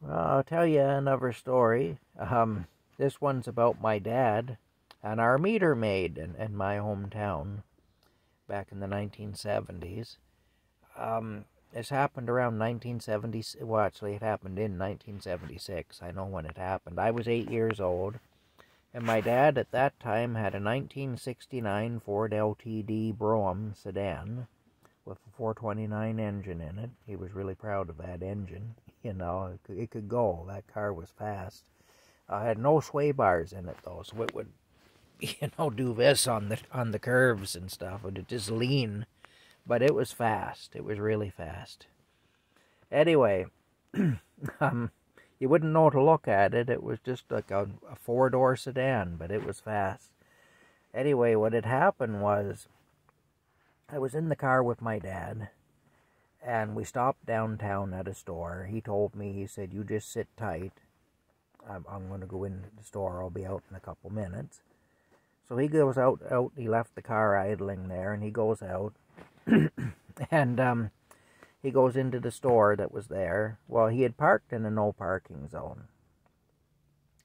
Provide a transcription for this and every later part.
Well, I'll tell you another story. This one's about my dad and our meter maid in my hometown back in the 1970s. This happened around 1970. Well, actually, it happened in 1976. I know when it happened. I was 8 years old, and my dad at that time had a 1969 Ford LTD Brougham sedan with a 429 engine in it. He was really proud of that engine. You know, it could go. That car was fast. Had no sway bars in it though, so it would, do this on the curves and stuff. It would just lean, but it was fast. It was really fast. Anyway, you wouldn't know to look at it. It was just like a four-door sedan, but it was fast. Anyway, what had happened was I was in the car with my dad, and we stopped downtown at a store. He told me, he said, "You just sit tight. I'm going to go into the store. I'll be out in a couple minutes." So he goes out. He left the car idling there, and he goes out, and he goes into the store that was there. Well, he had parked in a no parking zone.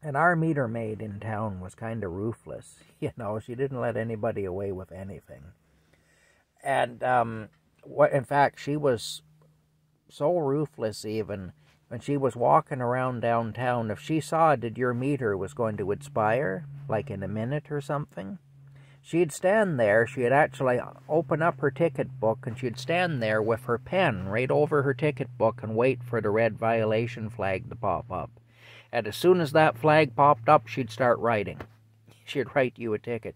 And our meter maid in town was kind of ruthless. She didn't let anybody away with anything. And in fact, she was so ruthless even when she was walking around downtown. If she saw that your meter was going to expire, like in a minute or something, she'd stand there. She'd actually open up her ticket book, and she'd stand there with her pen right over her ticket book and wait for the red violation flag to pop up. And as soon as that flag popped up, she'd start writing. She'd write you a ticket.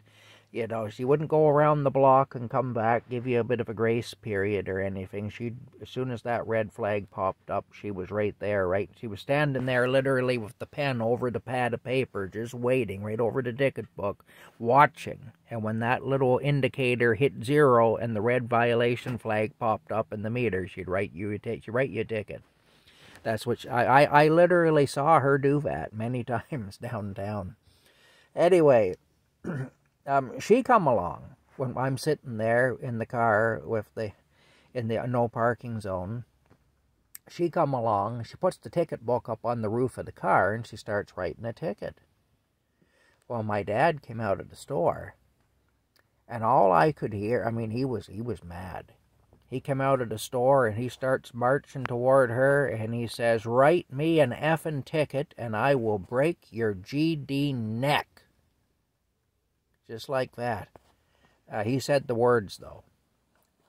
She wouldn't go around the block and come back, give you a bit of a grace period or anything. As soon as that red flag popped up, she was right there, right? She was standing there literally with the pen over the pad of paper, just waiting right over the ticket book, watching. And when that little indicator hit 0 and the red violation flag popped up in the meter, she'd write you a ticket. That's what I literally saw her do that many times downtown. Anyway, she come along when I'm sitting there in the car in the no parking zone. She come along, she puts the ticket book up on the roof of the car, and she starts writing a ticket. Well, my dad came out of the store, and all I could hear, he was mad. He came out of the store, and he starts marching toward her, and he says, "Write me an effing ticket, and I will break your GD neck." Just like that. He said the words, though.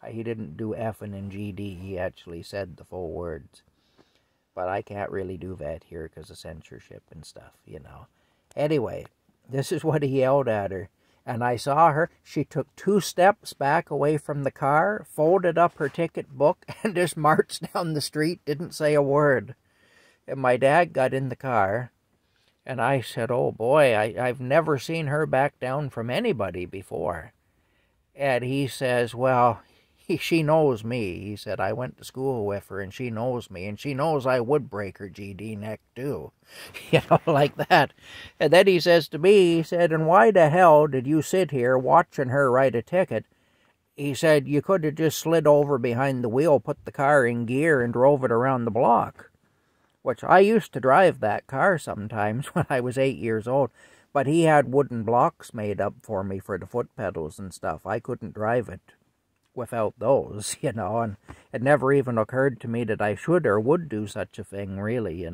He didn't do effing and GD. He actually said the full words. But I can't really do that here because of censorship and stuff, Anyway, this is what he yelled at her. And I saw her. She took 2 steps back away from the car, folded up her ticket book, and just marched down the street, didn't say a word. And my dad got in the car. And I said, "Oh boy, I've never seen her back down from anybody before." And he says, "Well, she knows me." He said, "I went to school with her, and she knows me, and she knows I would break her GD neck too." Like that. And then he says to me, he said, "And why the hell did you sit here watching her write a ticket?" He said, "You could have just slid over behind the wheel, put the car in gear, and drove it around the block." Which I used to drive that car sometimes when I was 8 years old. But he had wooden blocks made up for me for the foot pedals and stuff. I couldn't drive it without those, And it never even occurred to me that I should or would do such a thing, really,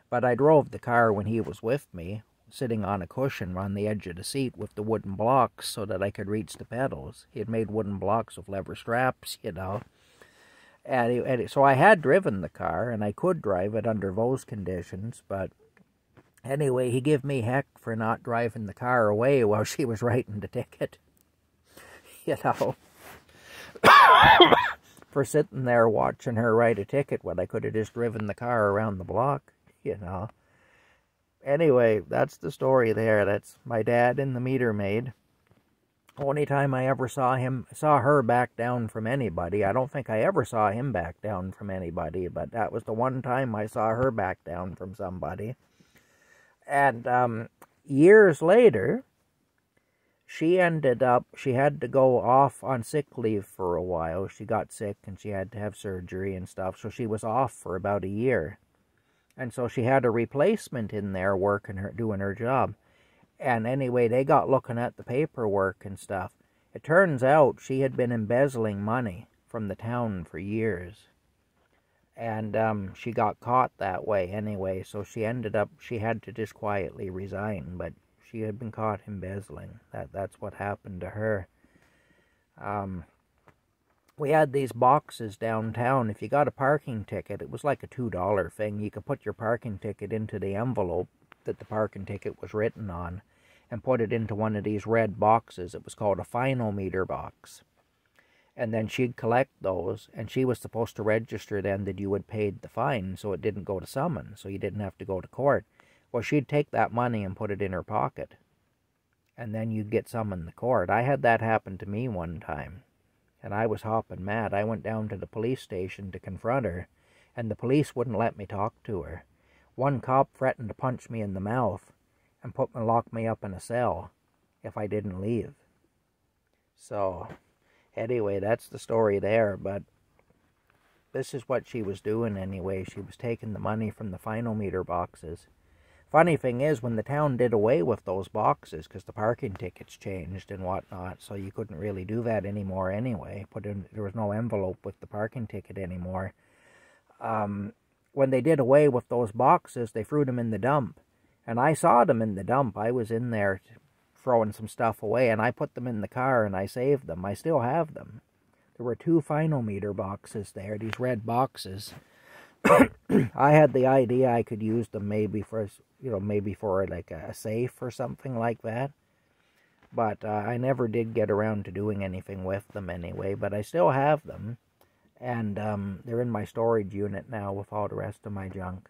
But I drove the car when he was with me, sitting on a cushion on the edge of the seat with the wooden blocks so that I could reach the pedals. He had made wooden blocks with leather straps, And so I had driven the car, and I could drive it under those conditions, but anyway, he gave me heck for not driving the car away while she was writing the ticket, for sitting there watching her write a ticket when I could have just driven the car around the block, Anyway, that's the story there. That's my dad and the meter maid. Only time I ever saw her back down from anybody. I don't think I ever saw him back down from anybody, but that was the one time I saw her back down from somebody. And years later, she had to go off on sick leave for a while. She got sick and she had to have surgery and stuff, so she was off for about a year. And so she had a replacement in there doing her job. And anyway, they got looking at the paperwork and stuff. It turns out she had been embezzling money from the town for years. And she got caught that way anyway, so she had to just quietly resign, but she had been caught embezzling. That's what happened to her. We had these boxes downtown. If you got a parking ticket, it was like a $2 thing. You could put your parking ticket into the envelope that the parking ticket was written on and put it into one of these red boxes. It was called a final meter box. And then she'd collect those, and she was supposed to register then that you had paid the fine, so it didn't go to summons, so you didn't have to go to court. Well, she'd take that money and put it in her pocket, and then you'd get summoned to court. I had that happen to me one time, and I was hopping mad. I went down to the police station to confront her, and the police wouldn't let me talk to her. One cop threatened to punch me in the mouth and lock me up in a cell if I didn't leave. So anyway, that's the story there, but this is what she was doing anyway. She was taking the money from the final meter boxes. Funny thing is, when the town did away with those boxes, because the parking tickets changed and whatnot, so you couldn't really do that anymore anyway. There was no envelope with the parking ticket anymore. When they did away with those boxes, they threw them in the dump. And I saw them in the dump. I was in there throwing some stuff away, and I put them in the car and I saved them. I still have them. There were 2 final meter boxes there, these red boxes. I had the idea I could use them maybe for like a safe or something like that. But I never did get around to doing anything with them anyway, but I still have them. And they're in my storage unit now with all the rest of my junk.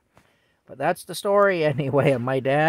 But that's the story anyway of my dad.